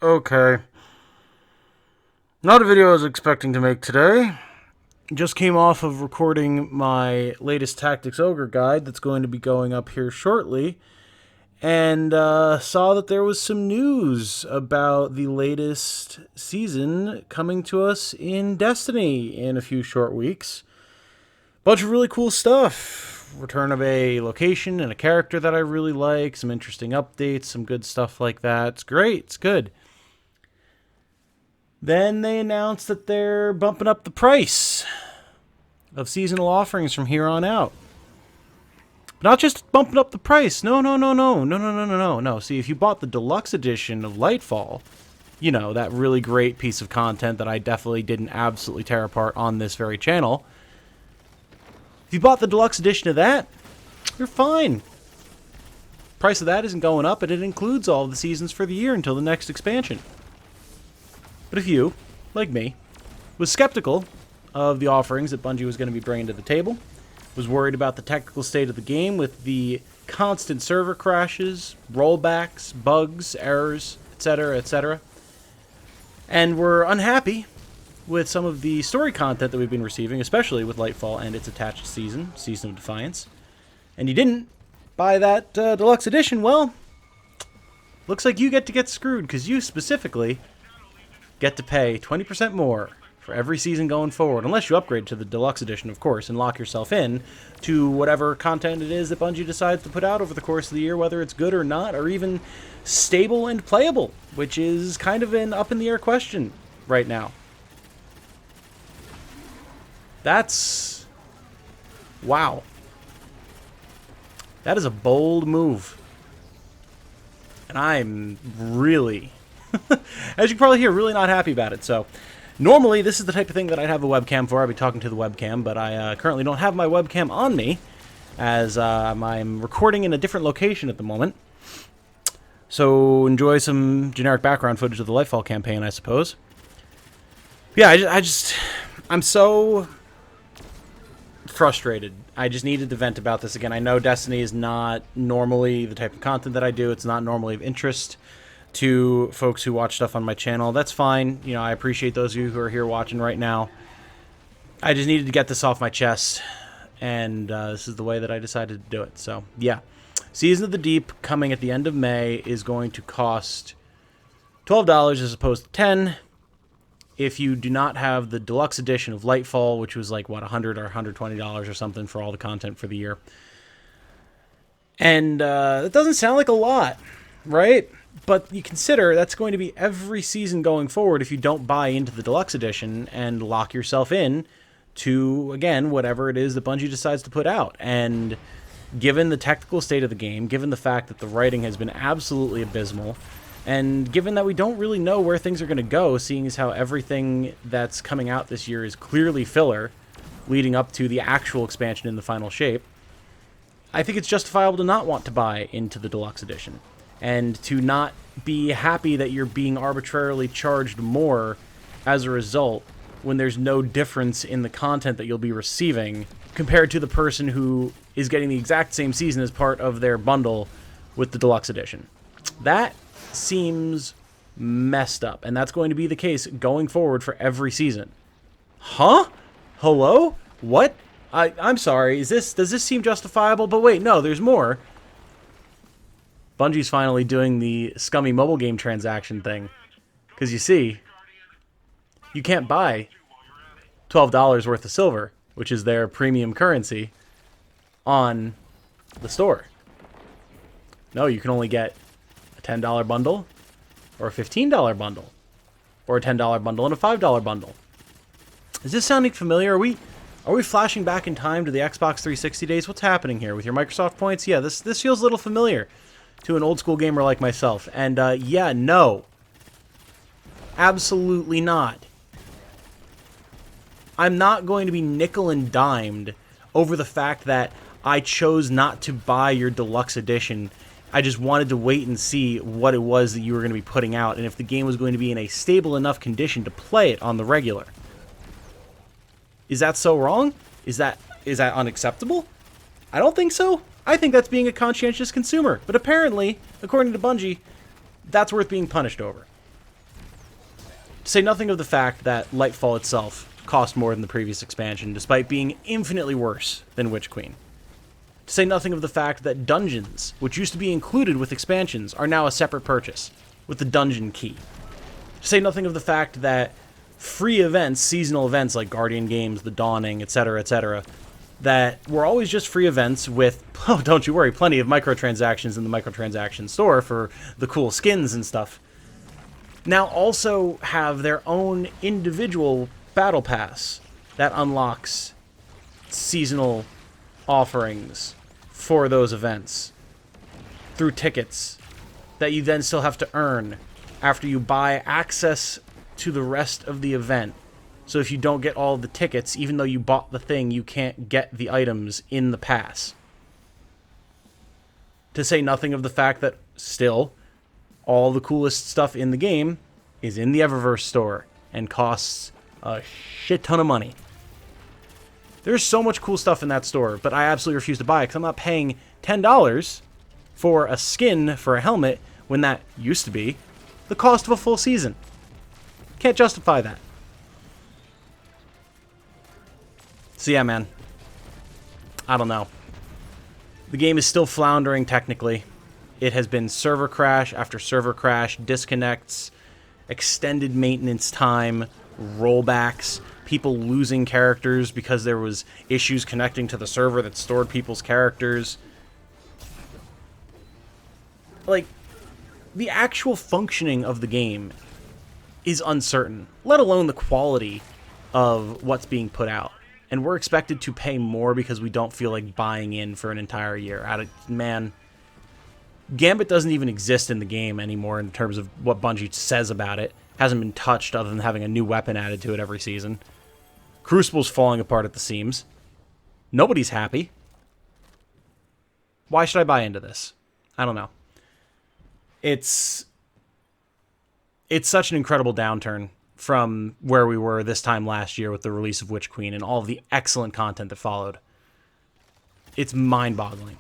Okay. Not a video I was expecting to make today. Just came off of recording my latest Tactics Ogre guide that's going to be going up here shortly, and saw that there was some news about the latest season coming to us in Destiny in a few short weeks. Bunch of really cool stuff. Return of a location and a character that I really like, some interesting updates, some good stuff like that. It's great, it's good. Then they announced that they're bumping up the price of seasonal offerings from here on out. Not just bumping up the price. No. See, if you bought the deluxe edition of Lightfall, you know, that really great piece of content that I definitely didn't absolutely tear apart on this very channel. If you bought the deluxe edition of that, you're fine. Price of that isn't going up, and it includes all of the seasons for the year until the next expansion. But if you, like me, was skeptical of the offerings that Bungie was going to be bringing to the table, was worried about the technical state of the game with the constant server crashes, rollbacks, bugs, errors, etc., and were unhappy with some of the story content that we've been receiving, especially with Lightfall and its attached season, Season of Defiance, and you didn't buy that deluxe edition, well, looks like you get screwed, because you specifically get to pay 20% more for every season going forward, unless you upgrade to the deluxe edition, of course, and lock yourself in to whatever content it is that Bungie decides to put out over the course of the year, whether it's good or not, or even stable and playable, which is kind of an up-in-the-air question right now. That's... wow. That is a bold move. And I'm really... as you can probably hear, really not happy about it. So, normally, this is the type of thing that I'd have a webcam for. I'd be talking to the webcam, but I currently don't have my webcam on me, as I'm recording in a different location at the moment. So, enjoy some generic background footage of the Lightfall campaign, I suppose. Yeah, I'm so frustrated. I just needed to vent about this again. I know Destiny is not normally the type of content that I do. It's not normally of interest to folks who watch stuff on my channel. That's fine. You know, I appreciate those of you who are here watching right now. I just needed to get this off my chest, and this is the way that I decided to do it. So, yeah. Season of the Deep, coming at the end of May, is going to cost $12 as opposed to $10 if you do not have the deluxe edition of Lightfall, which was like, what, $100 or $120 or something for all the content for the year. And it doesn't sound like a lot, right? But you consider that's going to be every season going forward if you don't buy into the deluxe edition and lock yourself in to, again, whatever it is that Bungie decides to put out. And given the technical state of the game, given the fact that the writing has been absolutely abysmal, and given that we don't really know where things are going to go, seeing as how everything that's coming out this year is clearly filler, leading up to the actual expansion in the final shape, I think it's justifiable to not want to buy into the deluxe edition. And to not be happy that you're being arbitrarily charged more as a result when there's no difference in the content that you'll be receiving compared to the person who is getting the exact same season as part of their bundle with the deluxe edition. That seems messed up, and that's going to be the case going forward for every season. Huh? Hello? What? I'm sorry, does this seem justifiable? But wait, no, there's more. Bungie's finally doing the scummy mobile game transaction thing. Because you see, you can't buy $12 worth of silver, which is their premium currency, on the store. No, you can only get a $10 bundle, or a $15 bundle, or a $10 bundle and a $5 bundle. Is this sounding familiar? Are we flashing back in time to the Xbox 360 days? What's happening here with your Microsoft points? Yeah, this feels a little familiar to an old school gamer like myself. And yeah, no. Absolutely not. I'm not going to be nickel and dimed over the fact that I chose not to buy your deluxe edition. I just wanted to wait and see what it was that you were going to be putting out, and if the game was going to be in a stable enough condition to play it on the regular. Is that so wrong? Is that unacceptable? I don't think so. I think that's being a conscientious consumer. But apparently, according to Bungie, that's worth being punished over. To say nothing of the fact that Lightfall itself cost more than the previous expansion, despite being infinitely worse than Witch Queen. To say nothing of the fact that dungeons, which used to be included with expansions, are now a separate purchase, with the dungeon key. To say nothing of the fact that free events, seasonal events like Guardian Games, The Dawning, etc., that were always just free events with, oh, don't you worry, plenty of microtransactions in the microtransaction store for the cool skins and stuff, now also have their own individual battle pass that unlocks seasonal offerings for those events through tickets that you then still have to earn after you buy access to the rest of the event. So if you don't get all the tickets, even though you bought the thing, you can't get the items in the pass. To say nothing of the fact that still all the coolest stuff in the game is in the Eververse store and costs a shit ton of money. There's so much cool stuff in that store, but I absolutely refuse to buy it because I'm not paying $10 for a skin for a helmet when that used to be the cost of a full season. Can't justify that. So yeah, man. I don't know. The game is still floundering technically. It has been server crash after server crash, disconnects, extended maintenance time, rollbacks, people losing characters because there was issues connecting to the server that stored people's characters. Like, the actual functioning of the game is uncertain, let alone the quality of what's being put out. And we're expected to pay more because we don't feel like buying in for an entire year. Man, Gambit doesn't even exist in the game anymore in terms of what Bungie says about it. Hasn't been touched other than having a new weapon added to it every season. Crucible's falling apart at the seams. Nobody's happy. Why should I buy into this? I don't know. It's such an incredible downturn from where we were this time last year with the release of Witch Queen and all of the excellent content that followed. It's mind-boggling.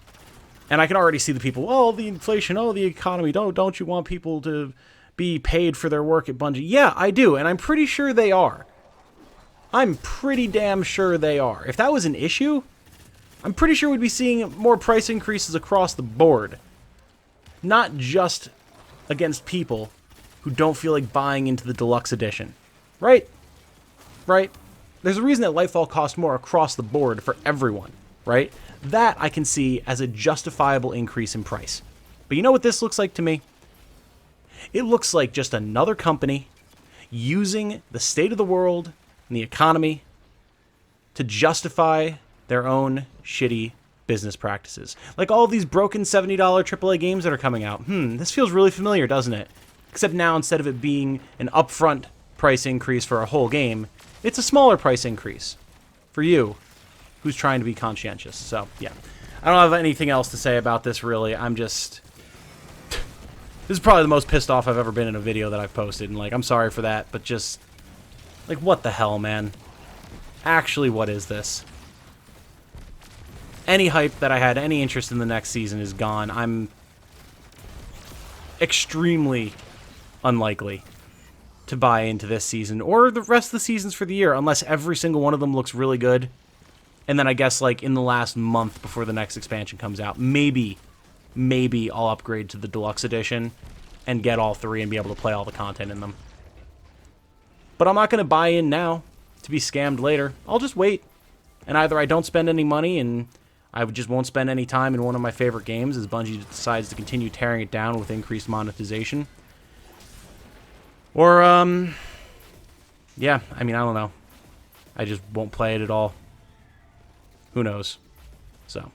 And I can already see the people, oh, the inflation, oh, the economy, don't you want people to be paid for their work at Bungie? Yeah, I do, and I'm pretty sure they are. I'm pretty damn sure they are. If that was an issue, I'm pretty sure we'd be seeing more price increases across the board. Not just against people who don't feel like buying into the deluxe edition. Right? Right? There's a reason that Lightfall costs more across the board for everyone. Right? That I can see as a justifiable increase in price. But you know what this looks like to me? It looks like just another company using the state of the world and the economy to justify their own shitty business practices. Like all these broken $70 AAA games that are coming out. This feels really familiar, doesn't it? Except now, instead of it being an upfront price increase for a whole game, it's a smaller price increase for you, who's trying to be conscientious. So, yeah. I don't have anything else to say about this, really. I'm just... This is probably the most pissed off I've ever been in a video that I've posted, and, like, I'm sorry for that, but just... Like, what the hell, man? Actually, what is this? Any hype that I had, any interest in the next season is gone. I'm extremely unlikely to buy into this season, or the rest of the seasons for the year, unless every single one of them looks really good. And then I guess, like, in the last month before the next expansion comes out, maybe I'll upgrade to the Deluxe Edition and get all three and be able to play all the content in them. But I'm not going to buy in now to be scammed later. I'll just wait. And either I don't spend any money and I just won't spend any time in one of my favorite games as Bungie decides to continue tearing it down with increased monetization. Or, yeah, I mean, I don't know. I just won't play it at all. Who knows? So,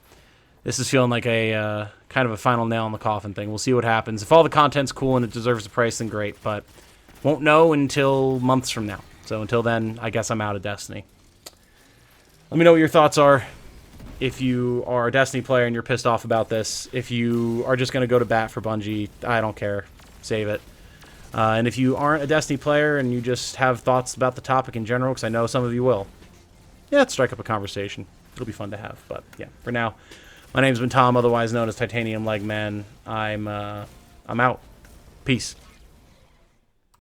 this is feeling like a kind of a final nail in the coffin thing. We'll see what happens. If all the content's cool and it deserves the price, then great. But won't know until months from now. So until then, I guess I'm out of Destiny. Let me know what your thoughts are. If you are a Destiny player and you're pissed off about this. If you are just going to go to bat for Bungie, I don't care. Save it. And if you aren't a Destiny player and you just have thoughts about the topic in general, because I know some of you will, yeah, let's strike up a conversation. It'll be fun to have. But yeah, for now, my name's been Tom, otherwise known as Titanium Leg Man. I'm out. Peace.